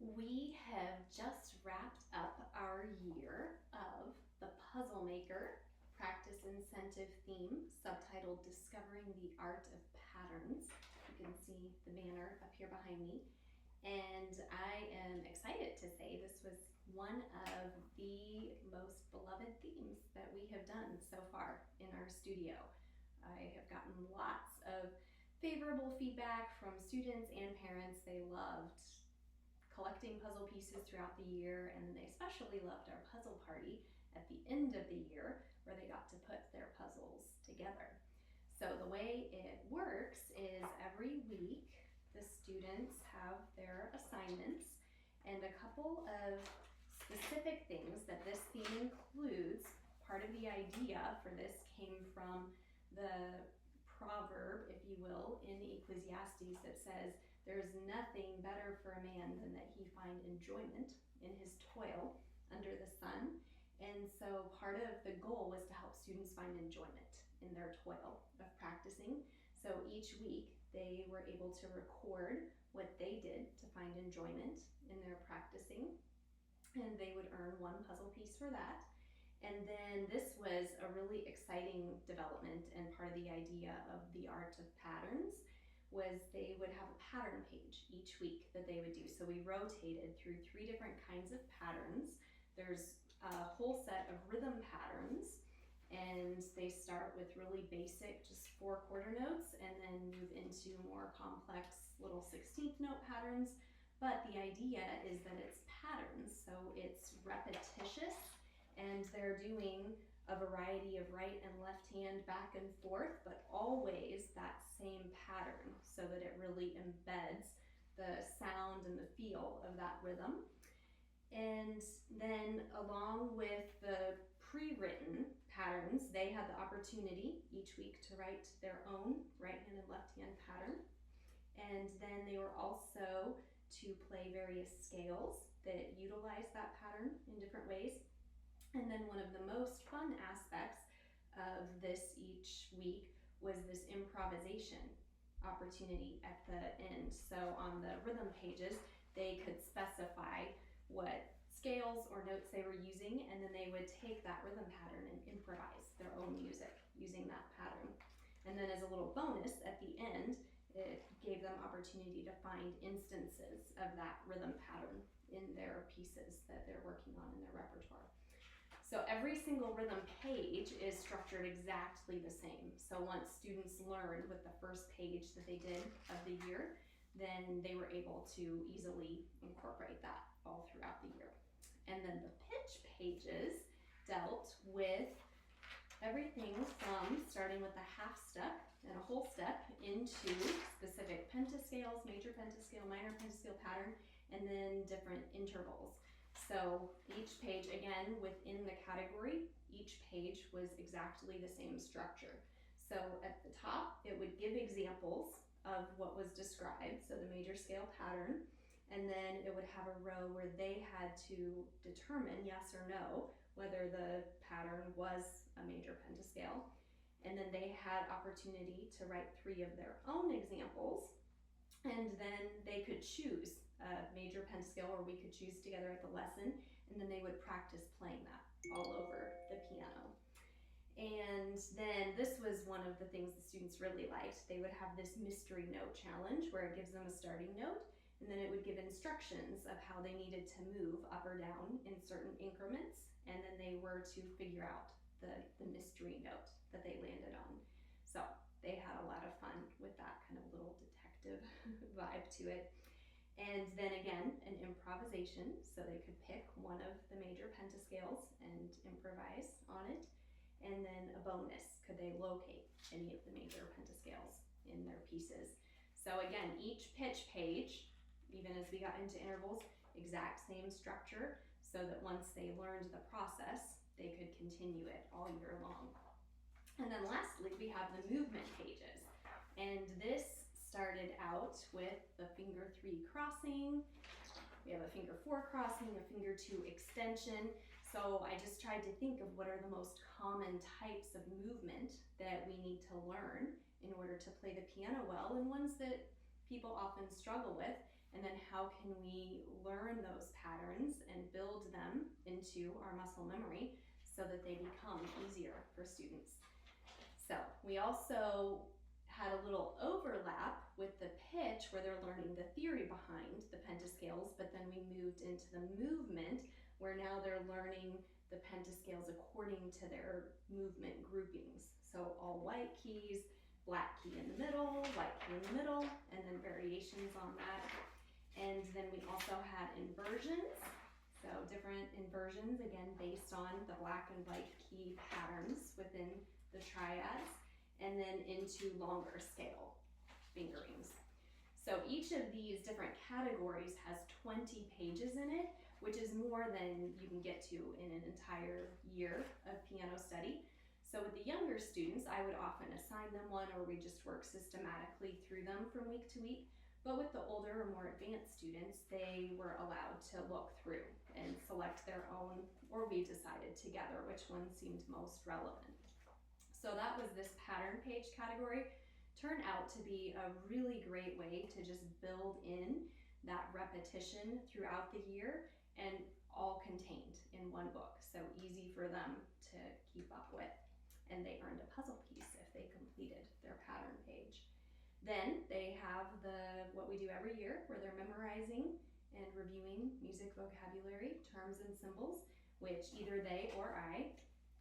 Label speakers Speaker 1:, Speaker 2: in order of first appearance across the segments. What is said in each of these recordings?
Speaker 1: We have just wrapped up our year of the Puzzle Maker Practice Incentive Theme, subtitled Discovering the Art of Patterns. You can see the banner up here behind me. And I am excited to say this was one of the most beloved themes that we have done so far in our studio. I have gotten lots of favorable feedback from students and parents. They loved collecting puzzle pieces throughout the year, and they especially loved our puzzle party at the end of the year where they got to put their puzzles together. So the way it works is every week the students have their assignments, and a couple of specific things that this theme includes. Part of the idea for this came from the proverb, if you will, in Ecclesiastes that says, "There's nothing better for a man than that he find enjoyment in his toil under the sun." And so part of the goal was to help students find enjoyment in their toil of practicing. So each week they were able to record what they did to find enjoyment in their practicing, and they would earn one puzzle piece for that. And then this was a really exciting development, and part of the idea of the art of patterns was they would have a pattern page each week that they would do. So we rotated through 3 different kinds of patterns. There's a whole set of rhythm patterns, and they start with really basic, just 4 quarter notes, and then move into more complex little 16th note patterns. But the idea is that it's patterns, so it's repetitious, and they're doing a variety of right and left hand back and forth, but always that same pattern, so that it really embeds the sound and the feel of that rhythm. And then along with the pre-written patterns, they had the opportunity each week to write their own right hand and left hand pattern. And then they were also to play various scales that utilize that pattern in different ways. And then one of the most fun aspects of this each week was this improvisation opportunity at the end. So on the rhythm pages, they could specify what scales or notes they were using, and then they would take that rhythm pattern and improvise their own music using that pattern. And then as a little bonus at the end, it gave them opportunity to find instances of that rhythm pattern in their pieces that they're working on in their repertoire. So every single rhythm page is structured exactly the same. So once students learned with the first page that they did of the year, then they were able to easily incorporate that all throughout the year. And then the pitch pages dealt with everything from starting with a half step and a whole step into specific pentascales, major pentascale, minor pentascale pattern, and then different intervals. So each page, again, within the category, each page was exactly the same structure. So at the top, it would give examples of what was described, so the major scale pattern, and then it would have a row where they had to determine, yes or no, whether the pattern was a major pentascale. And then they had opportunity to write 3 of their own examples, and then they could choose a major pentascale, or we could choose together at the lesson, and then they would practice playing that all over the piano. And then this was one of the things the students really liked. They would have this mystery note challenge where it gives them a starting note, and then it would give instructions of how they needed to move up or down in certain increments, and then they were to figure out the mystery note that they landed on. So they had a lot of fun with that kind of little detective vibe to it. And then again, an improvisation, so they could pick one of the major pentascales and improvise on it. And then a bonus, could they locate any of the major pentascales in their pieces. So again, each pitch page, even as we got into intervals, exact same structure, so that once they learned the process, they could continue it all year long. And then lastly, we have the movement pages. And this started out with the finger 3 crossing. We have a finger 4 crossing, a finger 2 extension. So I just tried to think of what are the most common types of movement that we need to learn in order to play the piano well, and ones that people often struggle with. and then how can we learn those patterns and build them into our muscle memory so that they become easier for students. So we also had a little overlap with the pitch where they're learning the theory behind the pentascales, but then we moved into the movement where now they're learning the pentascales according to their movement groupings. So all white keys, black key in the middle, white key in the middle, and then variations on that. And then we also had inversions. So different inversions, again, based on the black and white key patterns within the triads, and then into longer scale fingerings. So each of these different categories has 20 pages in it, which is more than you can get to in an entire year of piano study. So with the younger students, I would often assign them one, or we just work systematically through them from week to week. But with the older or more advanced students, they were allowed to look through and select their own, or we decided together which one seemed most relevant. So that was this pattern page category. Turned out to be a really great way to just build in that repetition throughout the year, and all contained in one book. So easy for them to keep up with. And they earned a puzzle piece if they completed their pattern page. Then they have what we do every year, where they're memorizing and reviewing music vocabulary, terms and symbols, which either they or I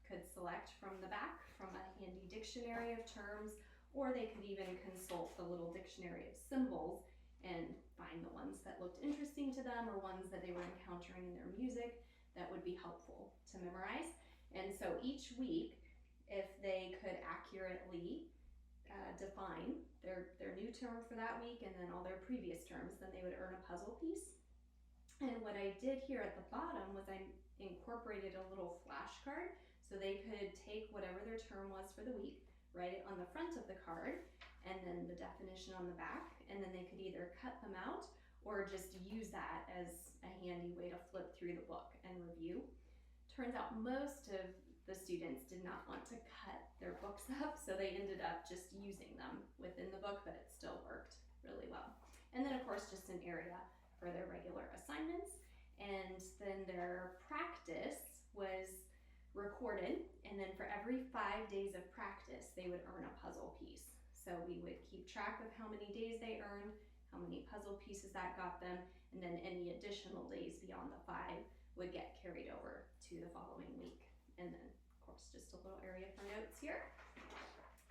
Speaker 1: could select from the back from a handy dictionary of terms, or they could even consult the little dictionary of symbols and find the ones that looked interesting to them, or ones that they were encountering in their music that would be helpful to memorize. And so each week, if they could accurately define their new term for that week and then all their previous terms, then they would earn a puzzle piece. And what I did here at the bottom was I incorporated a little flashcard, so they could take whatever their term was for the week, write it on the front of the card, and then the definition on the back, and then they could either cut them out or just use that as a handy way to flip through the book and review. Turns out most of the students did not want to cut their books up, so they ended up just using them within the book, but it still worked really well. And then of course just an area for their regular assignments, and then their practice was recorded, and then for every 5 days of practice they would earn a puzzle piece. So we would keep track of how many days they earned, how many puzzle pieces that got them, and then any additional days beyond the 5 would get carried over to the following week. And then of course just a little area for notes here.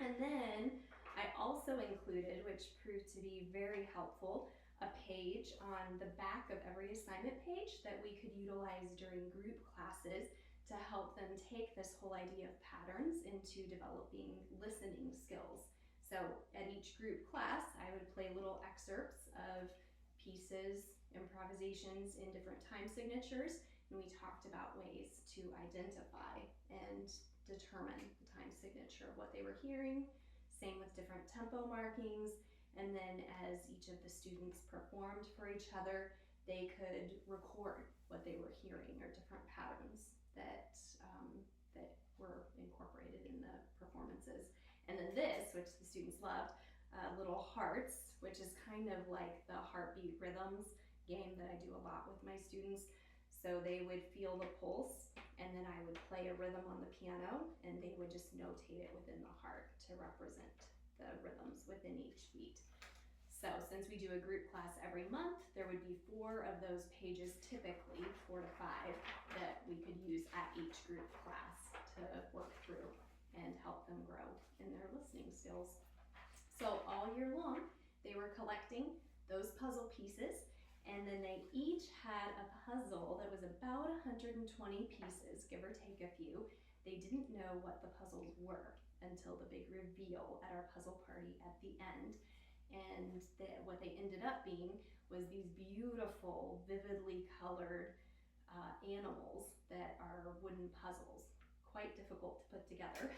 Speaker 1: And then I also included, which proved to be very helpful, a page on the back of every assignment page that we could utilize during group classes to help them take this whole idea of patterns into developing listening skills. So at each group class, I would play little excerpts of pieces, improvisations in different time signatures, and we talked about ways to identify and determine the time signature of what they were hearing. Same with different tempo markings, and then as each of the students performed for each other, they could record what they were hearing, or different patterns that were incorporated in the performances. And then this, which the students loved, little hearts, which is kind of like the heartbeat rhythms game that I do a lot with my students. So they would feel the pulse, and then I would play a rhythm on the piano, and they would just notate it within the heart to represent the rhythms within each beat. So since we do a group class every month, there would be 4 of those pages, typically 4 to 5, that we could use at each group class to work through and help them grow in their listening skills. So all year long, they were collecting those puzzle pieces, and then they each had a puzzle that was about 120 pieces, give or take a few. They didn't know what the puzzles were until the big reveal at our puzzle party at the end. And what they ended up being was these beautiful, vividly colored animals that are wooden puzzles. Quite difficult to put together,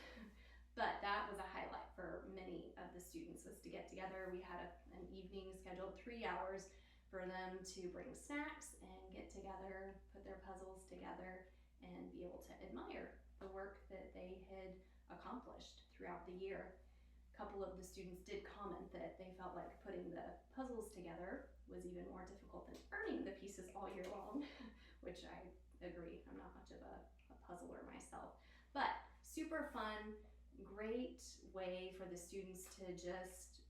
Speaker 1: but that was a highlight for many of the students, was to get together. We had an evening scheduled, 3 hours, for them to bring snacks and get together, put their puzzles together, and be able to admire the work that they had accomplished throughout the year. A couple of the students did comment that they felt like putting the puzzles together was even more difficult than earning the pieces all year long, which I agree, I'm not much of a puzzler myself. But super fun, great way for the students to just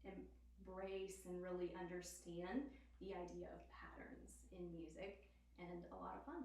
Speaker 1: embrace and really understand the idea of patterns in music, and a lot of fun.